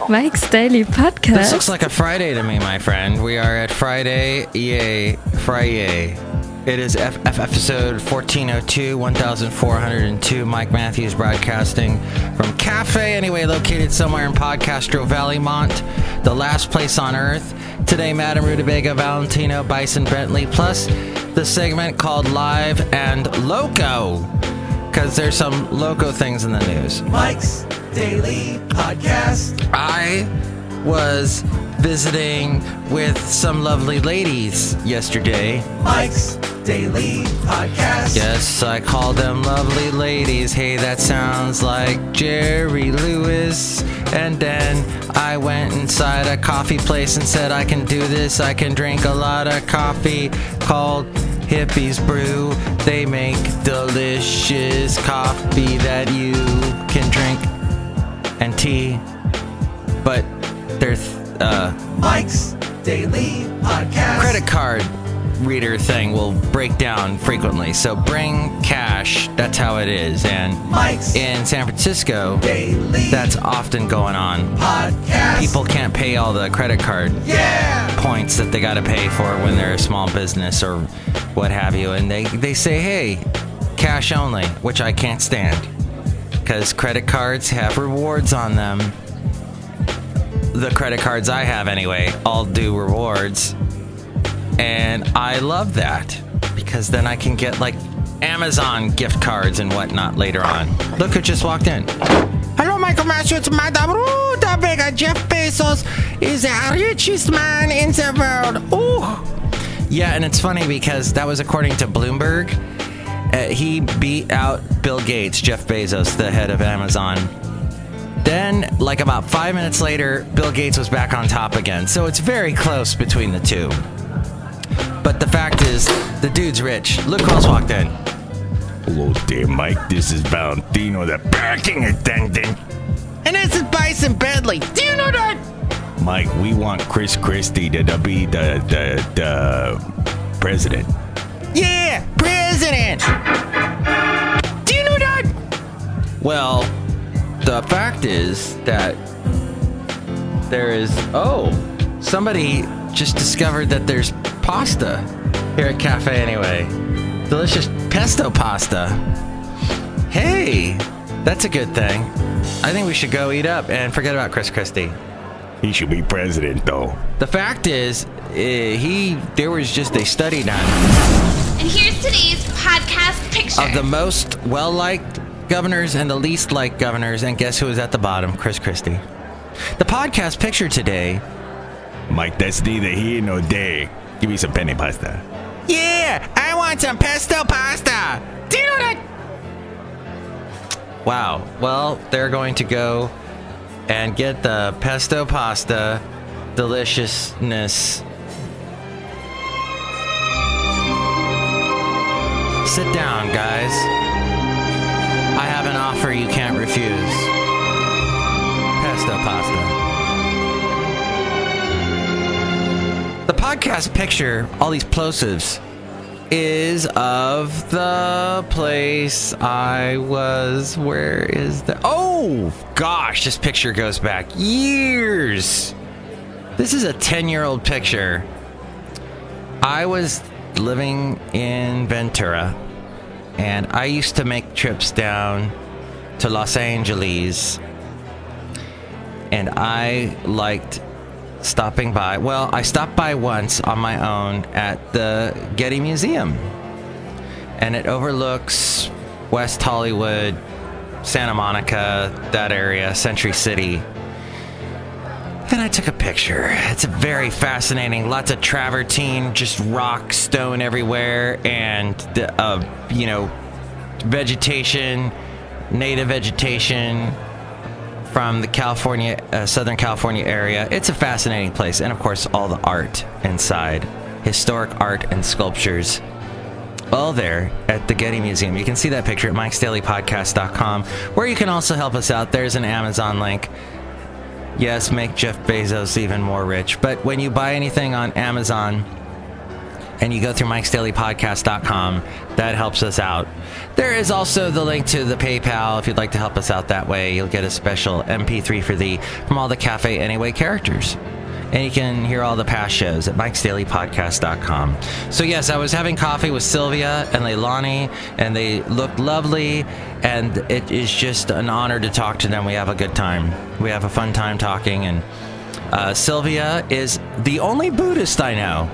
Mike's Daily Podcast. This looks like a Friday to me, my friend. We are at Friday. Yay. Friday. It is episode 1402, 1402. Mike Matthews broadcasting from Café Anyway, located somewhere in Podcastro Valley, Mont, the last place on earth. Today, Madame Rootabega, Valentino, Bison Bentley, plus the segment called Live and LOCO, because there's some LOCO things in the news. Mike's Daily Podcast. I was visiting with some lovely ladies yesterday. Mike's Daily Podcast. Yes, I call them lovely ladies. Hey, that sounds like Jerry Lewis. And then I went inside a coffee place and said, I can do this. I can drink a lot of coffee called Hippies Brew. They make delicious coffee that you can drink and tea. But they're Mike's Daily Podcast. Credit card reader thing will break down frequently, so bring cash. That's how it is. And Mike's in San Francisco, Daily that's often going on. Podcast. People can't pay all the credit card points that they got to pay for when they're a small business or what have you, and they say, hey, cash only, which I can't stand, because credit cards have rewards on them. The credit cards I have anyway all do rewards, and I love that, because then I can get like Amazon gift cards and whatnot later on. Look who just walked in. Hello, Michael Matthews. It's Madame Rootabega. Jeff Bezos is the richest man in the world. Ooh. Yeah, and it's funny because that was according to Bloomberg. He beat out Bill Gates, Jeff Bezos, the head of Amazon. Then, like about 5 minutes later, Bill Gates was back on top again. So it's very close between the two. But the fact is, the dude's rich. Look who else walked in. Hello there, Mike. This is Valentino, the parking attendant. And this is Bison Bentley. Do you know that? Mike, we want Chris Christie to be the president. Yeah, president. Do you know that? Well, the fact is that there is... Oh, somebody just discovered that there's pasta here at Café Anyway. Delicious pesto pasta. Hey, that's a good thing. I think we should go eat up and forget about Chris Christie. He should be president, though. The fact is, there was just a study done. And here's today's podcast picture. Of the most well-liked governors and the least liked governors, and guess who is at the bottom? Chris Christie. The podcast picture today. Mike, that's neither here nor there. Give me some penne pasta. Yeah, I want some pesto pasta. Do you know that? Wow. Well, they're going to go and get the pesto pasta deliciousness. Sit down, guys. I have an offer you can't refuse. Pesto pasta. The podcast picture, all these plosives, is of the place I was. Where is the... Oh, gosh, this picture goes back years. This is a 10-year-old picture. I was living in Ventura, and I used to make trips down to Los Angeles, and I liked stopping by. Well, I stopped by once on my own at the Getty Museum, and it overlooks West Hollywood, Santa Monica, that area, Century City. And I took a picture. It's very fascinating. Lots of travertine, just rock, stone everywhere, and vegetation, native vegetation from the Southern California area. It's a fascinating place. And of course, all the art inside. Historic art and sculptures. All there at the Getty Museum. You can see that picture at mikesdailypodcast.com, where you can also help us out. There's an Amazon link. Yes, make Jeff Bezos even more rich. But when you buy anything on Amazon, and you go through Mike'sDailyPodcast.com, that helps us out. There is also the link to the PayPal. If you'd like to help us out that way, you'll get a special MP3 for thee from all the Café Anyway characters. And you can hear all the past shows at Mike'sDailyPodcast.com. So yes, I was having coffee with Sylvia and Leilani, and they looked lovely, and it is just an honor to talk to them. We have a good time. We have a fun time talking, and Sylvia is the only Buddhist I know.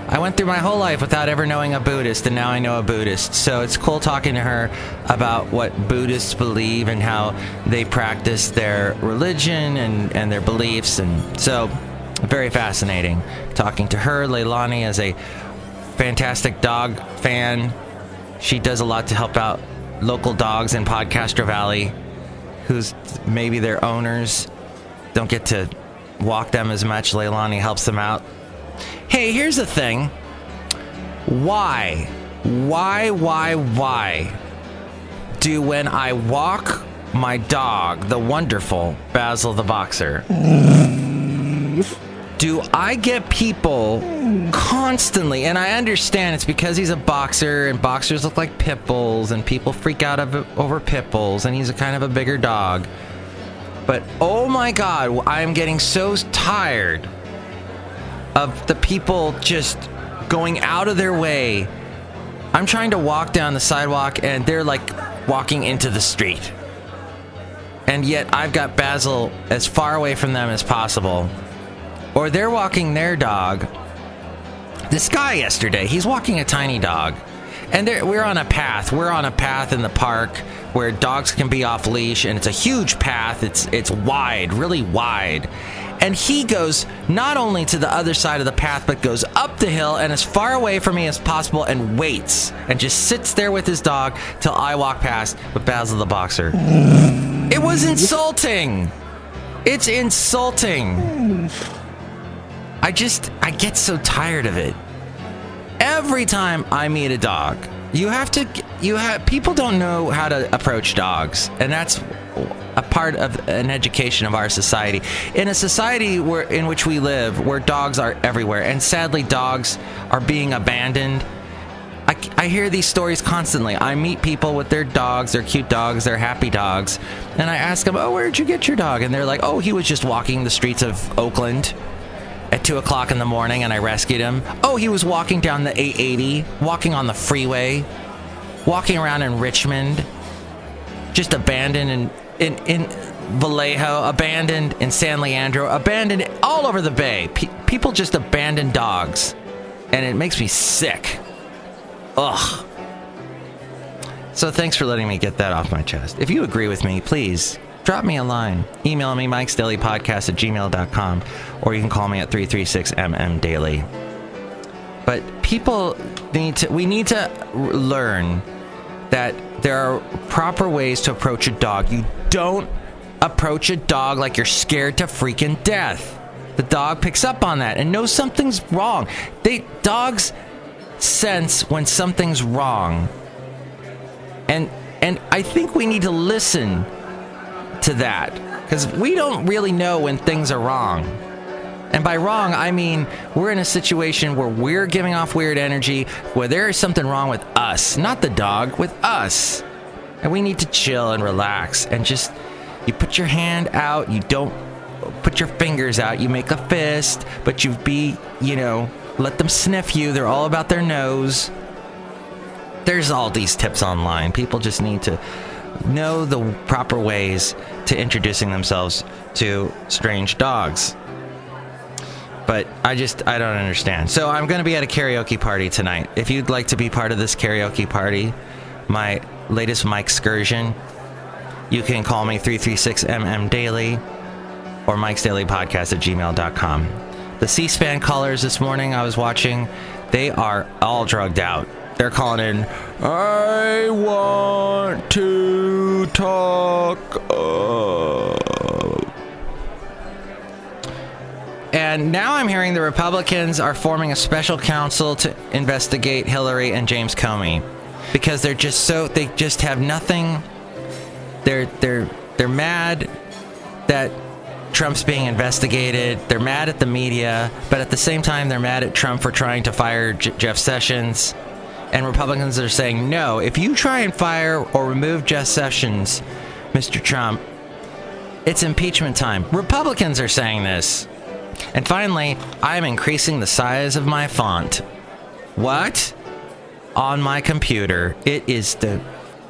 I went through my whole life without ever knowing a Buddhist, and now I know a Buddhist. So it's cool talking to her about what Buddhists believe and how they practice their religion and their beliefs. And so very fascinating talking to her. Leilani is a fantastic dog fan. She does a lot to help out local dogs in Podcaster Valley, who's maybe their owners don't get to walk them as much. Leilani helps them out. Hey, here's the thing. Why do when I walk my dog, the wonderful Basil the Boxer, do I get people constantly, and I understand it's because he's a boxer and boxers look like pit bulls and people freak out over pit bulls and he's a kind of a bigger dog. But oh my God, I'm getting so tired of the people just going out of their way. I'm trying to walk down the sidewalk and they're like walking into the street. And yet I've got Basil as far away from them as possible. Or they're walking their dog. This guy yesterday, he's walking a tiny dog. And we're on a path. We're on a path in the park where dogs can be off leash, and it's a huge path. It's wide, really wide. And he goes not only to the other side of the path, but goes up the hill and as far away from me as possible and waits and just sits there with his dog till I walk past with Basil the Boxer. It was insulting. It's insulting. I get so tired of it. Every time I meet a dog, people don't know how to approach dogs, and that's a part of an education of our society. In a society in which we live, where dogs are everywhere, and sadly dogs are being abandoned. I hear these stories constantly. I meet people with their dogs, their cute dogs, their happy dogs, and I ask them, "Oh, where'd you get your dog?" And they're like, "Oh, he was just walking the streets of Oakland at 2 o'clock in the morning and I rescued him. Oh, he was walking down the 880, walking on the freeway, walking around in Richmond, just abandoned in Vallejo, abandoned in San Leandro, abandoned all over the Bay." People just abandon dogs, and it makes me sick. Ugh. So thanks for letting me get that off my chest. If you agree with me, please drop me a line. Email me, mikesdailypodcast@gmail.com, or you can call me at 336-MM-DAILY. But we need to learn that there are proper ways to approach a dog. You don't approach a dog like you're scared to freaking death. The dog picks up on that and knows something's wrong. Dogs sense when something's wrong. And I think we need to listen to that, because we don't really know when things are wrong. And by wrong, I mean we're in a situation where we're giving off weird energy, where there is something wrong with us, not the dog, with us. And we need to chill and relax and just, you put your hand out, you don't put your fingers out, you make a fist, but let them sniff you. They're all about their nose. There's all these tips online. People just need to know the proper ways to introducing themselves to strange dogs. But I don't understand. So I'm going to be at a karaoke party tonight. If you'd like to be part of this karaoke party, my latest Mike excursion, you can call me 336-MM-DAILY or mikesdailypodcast@gmail.com. The C-SPAN callers this morning I was watching, they are all drugged out. They're calling in, "I want to talk." And now I'm hearing the Republicans are forming a special counsel to investigate Hillary and James Comey, because they just have nothing. They're mad that Trump's being investigated. They're mad at the media, but at the same time, they're mad at Trump for trying to fire Jeff Sessions. And Republicans are saying, no, if you try and fire or remove Jeff Sessions, Mr. Trump, it's impeachment time. Republicans are saying this. And finally, I'm increasing the size of my font. What? On my computer. The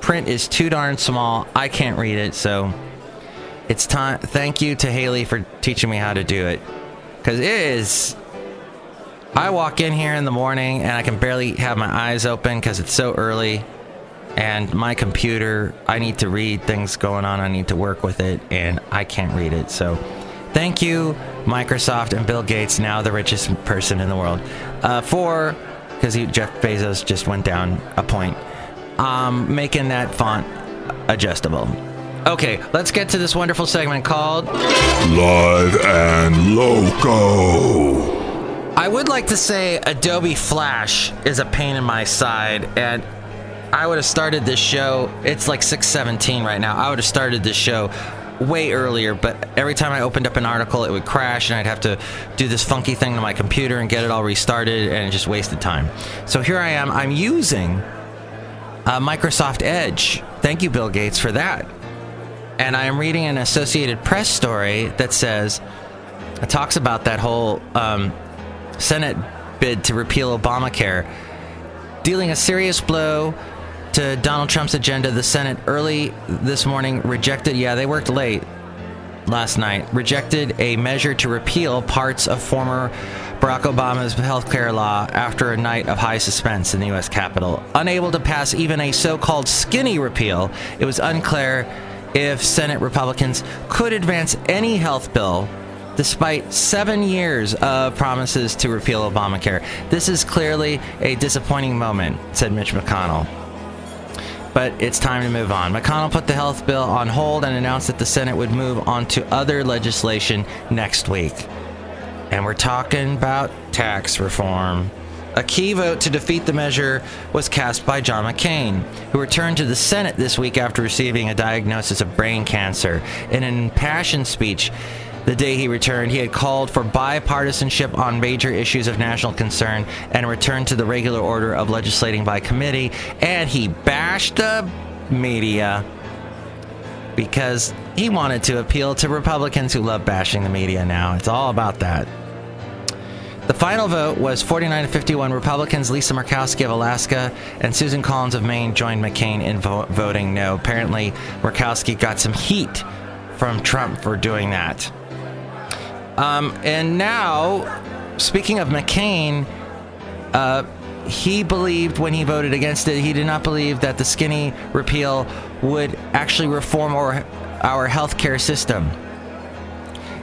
print is too darn small. I can't read it, so it's time. Thank you to Haley for teaching me how to do it. Because it is... I walk in here in the morning and I can barely have my eyes open because it's so early. And my computer, I need to read things going on. I need to work with it, and I can't read it. So thank you, Microsoft and Bill Gates, now the richest person in the world, because Jeff Bezos just went down a point, making that font adjustable. Okay, let's get to this wonderful segment called Live and Loco. I would like to say Adobe Flash is a pain in my side, and I would have started this show, it's like 6:17 right now, I would have started this show way earlier, but every time I opened up an article, it would crash, and I'd have to do this funky thing to my computer and get it all restarted, and it just wasted time. So here I am, I'm using Microsoft Edge. Thank you, Bill Gates, for that. And I am reading an Associated Press story that says, it talks about that whole Senate bid to repeal Obamacare. Dealing a serious blow to Donald Trump's agenda, the Senate early this morning rejected, they worked late last night, rejected a measure to repeal parts of former Barack Obama's health care law after a night of high suspense in the U.S. Capitol. Unable to pass even a so-called skinny repeal, it was unclear if Senate Republicans could advance any health bill despite 7 years of promises to repeal Obamacare. This is clearly a disappointing moment, said Mitch McConnell. But it's time to move on. McConnell put the health bill on hold and announced that the Senate would move on to other legislation next week. And we're talking about tax reform. A key vote to defeat the measure was cast by John McCain, who returned to the Senate this week after receiving a diagnosis of brain cancer. In an impassioned speech, the day he returned, he had called for bipartisanship on major issues of national concern and returned to the regular order of legislating by committee, and he bashed the media because he wanted to appeal to Republicans who love bashing the media now. It's all about that. The final vote was 49-51 Republicans. Lisa Murkowski of Alaska and Susan Collins of Maine joined McCain in voting no. Apparently, Murkowski got some heat from Trump for doing that. And now, speaking of McCain, he believed when he voted against it, he did not believe that the skinny repeal would actually reform our healthcare system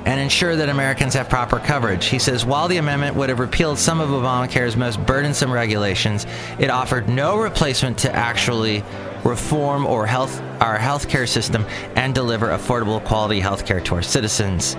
and ensure that Americans have proper coverage. He says, while the amendment would have repealed some of Obamacare's most burdensome regulations, it offered no replacement to actually reform our healthcare system and deliver affordable, quality healthcare to our citizens.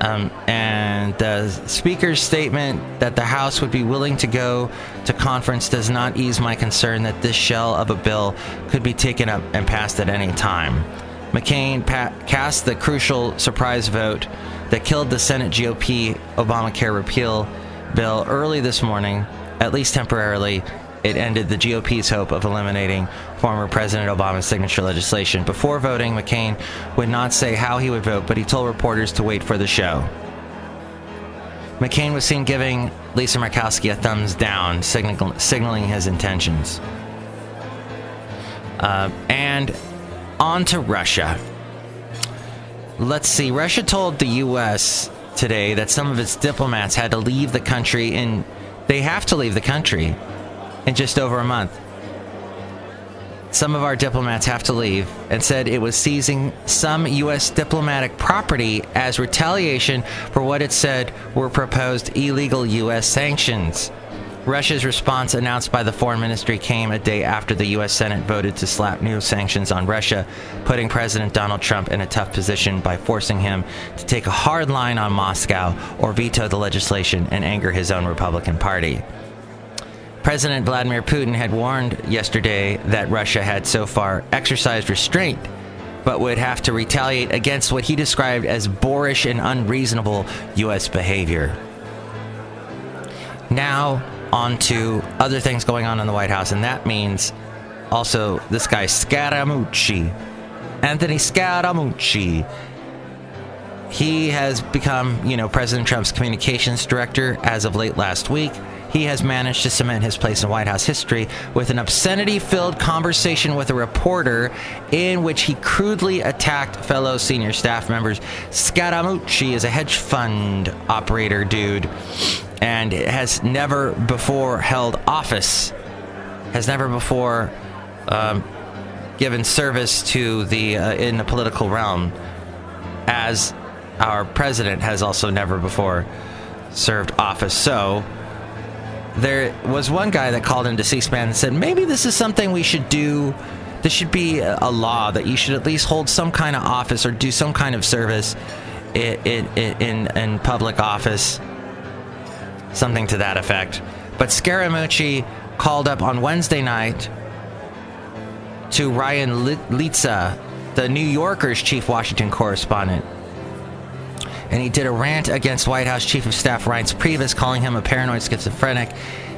And the Speaker's statement that the House would be willing to go to conference does not ease my concern that this shell of a bill could be taken up and passed at any time. McCain cast the crucial surprise vote that killed the Senate GOP Obamacare repeal bill early this morning, at least temporarily. It ended the GOP's hope of eliminating former President Obama's signature legislation. Before voting, McCain would not say how he would vote, but he told reporters to wait for the show. McCain was seen giving Lisa Murkowski a thumbs down, signaling his intentions. And on to Russia. Let's see. Russia told the U.S. today that some of its diplomats had to leave the country they have to leave the country in just over a month. Some of our diplomats have to leave, and said it was seizing some U.S. diplomatic property as retaliation for what it said were proposed illegal U.S. sanctions. Russia's response, announced by the Foreign Ministry, came a day after the U.S. Senate voted to slap new sanctions on Russia, putting President Donald Trump in a tough position by forcing him to take a hard line on Moscow or veto the legislation and anger his own Republican Party. President Vladimir Putin had warned yesterday that Russia had so far exercised restraint but would have to retaliate against what he described as boorish and unreasonable U.S. behavior. Now, on to other things going on in the White House, and that means also this guy Scaramucci, Anthony Scaramucci. He has become, President Trump's communications director as of late last week. He has managed to cement his place in White House history with an obscenity-filled conversation with a reporter in which he crudely attacked fellow senior staff members. Scaramucci is a hedge fund operator dude and has never before held office, has never before given service to in the political realm, as our president has also never before served office. So there was one guy that called into C-SPAN and said, maybe this is something we should do. This should be a law that you should at least hold some kind of office or do some kind of service in public office. Something to that effect. But Scaramucci called up on Wednesday night to Ryan Litza, the New Yorker's chief Washington correspondent. And he did a rant against White House Chief of Staff Reince Priebus, calling him a paranoid schizophrenic.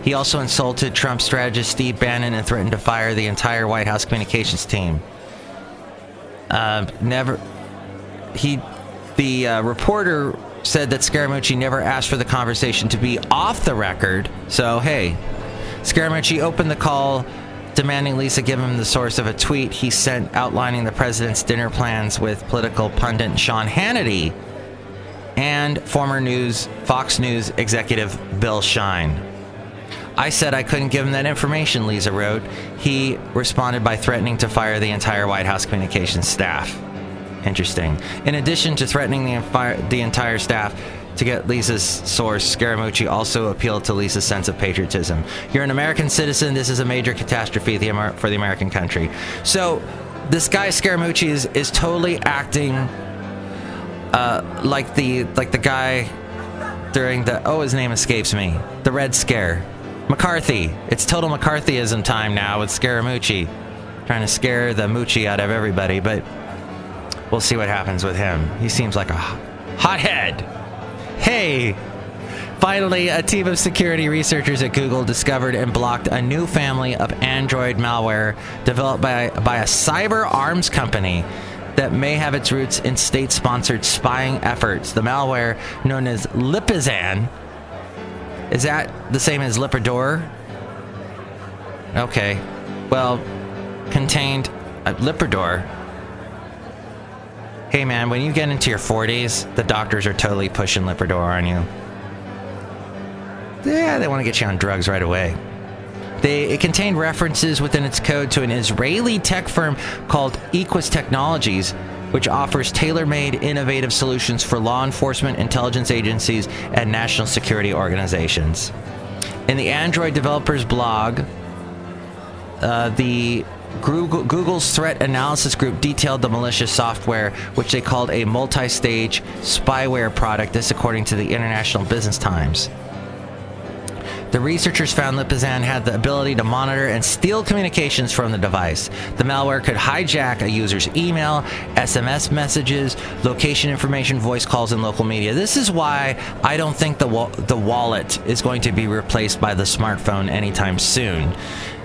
He also insulted Trump strategist Steve Bannon and threatened to fire the entire White House communications team. The reporter said that Scaramucci never asked for the conversation to be off the record. So, hey, Scaramucci opened the call demanding Lisa give him the source of a tweet he sent outlining the president's dinner plans with political pundit Sean Hannity and former Fox News executive Bill Shine. I said I couldn't give him that information, Lisa wrote. He responded by threatening to fire the entire White House communications staff. Interesting. In addition to threatening the entire staff to get Lisa's source, Scaramucci also appealed to Lisa's sense of patriotism. You're an American citizen. This is a major catastrophe for the American country. So this guy Scaramucci is totally acting like the guy during his name escapes me, the Red Scare. McCarthy. It's total McCarthyism time now with Scaramucci, trying to scare the moochie out of everybody, but we'll see what happens with him. He seems like a hothead. Hey! Finally, a team of security researchers at Google discovered and blocked a new family of Android malware developed by a cyber arms company that may have its roots in state-sponsored spying efforts. The malware, known as Lipizan, is that the same as Lipitor? Okay. Well, contained Lipitor. Hey man, when you get into your 40s, the doctors are totally pushing Lipitor on you. Yeah, they want to get you on drugs right away. It contained references within its code to an Israeli tech firm called Equus Technologies, which offers tailor-made innovative solutions for law enforcement, intelligence agencies, and national security organizations. In the Android developers blog, Google's threat analysis group detailed the malicious software, which they called a multi-stage spyware product, this according to the International Business Times. The researchers found Lipizan had the ability to monitor and steal communications from the device. The malware could hijack a user's email, SMS messages, location information, voice calls, and local media. This is why I don't think the wallet is going to be replaced by the smartphone anytime soon.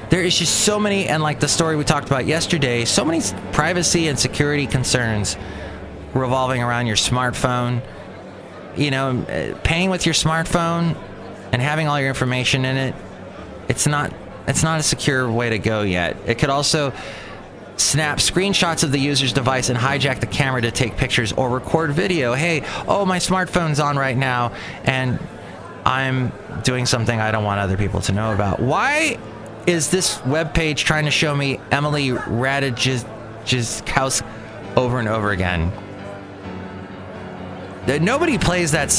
There is just so many, and like the story we talked about yesterday, so many privacy and security concerns revolving around your smartphone. Paying with your smartphone and having all your information in it, it's not a secure way to go yet. It could also snap screenshots of the user's device and hijack the camera to take pictures or record video. Hey, my smartphone's on right now and I'm doing something I don't want other people to know about. Why is this webpage trying to show me Emily Ratajkowski's house over and over again? Nobody plays that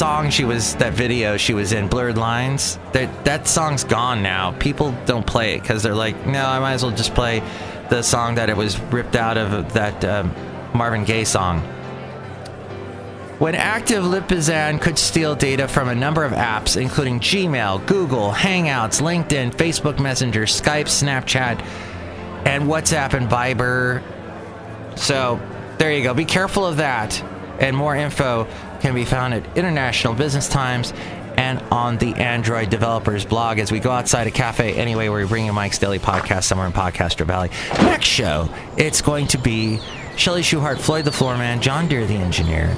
video she was in, Blurred Lines. That song's gone now. People don't play it because they're like, no, I might as well just play the song that it was ripped out of, that Marvin Gaye song. When active, Lipizan could steal data from a number of apps, including Gmail, Google, Hangouts, LinkedIn, Facebook Messenger, Skype, Snapchat, and WhatsApp and Viber. So There you go. Be careful of that. And more info can be found at International Business Times and on the Android Developers blog as we go outside of Café Anyway, where we bring you Mike's Daily Podcast somewhere in Podcaster Valley. Next show, it's going to be Chely Shoehart, Floyd the Floorman, John Deere the Engineer.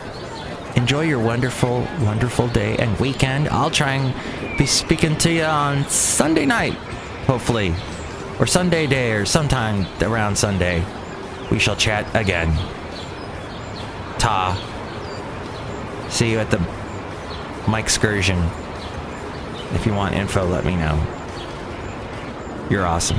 Enjoy your wonderful, wonderful day and weekend. I'll try and be speaking to you on Sunday night, hopefully, or Sunday day, or sometime around Sunday. We shall chat again. Ta. See you at the Mike Excursion. If you want info, let me know. You're awesome.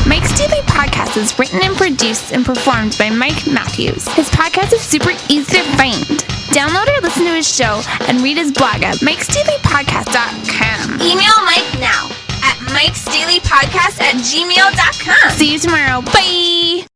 Mike's Daily Podcast is written and produced and performed by Mike Matthews. His podcast is super easy to find. Download or listen to his show and read his blog at mikesdailypodcast.com. Email Mike now at mikesdailypodcast@gmail.com. See you tomorrow. Bye!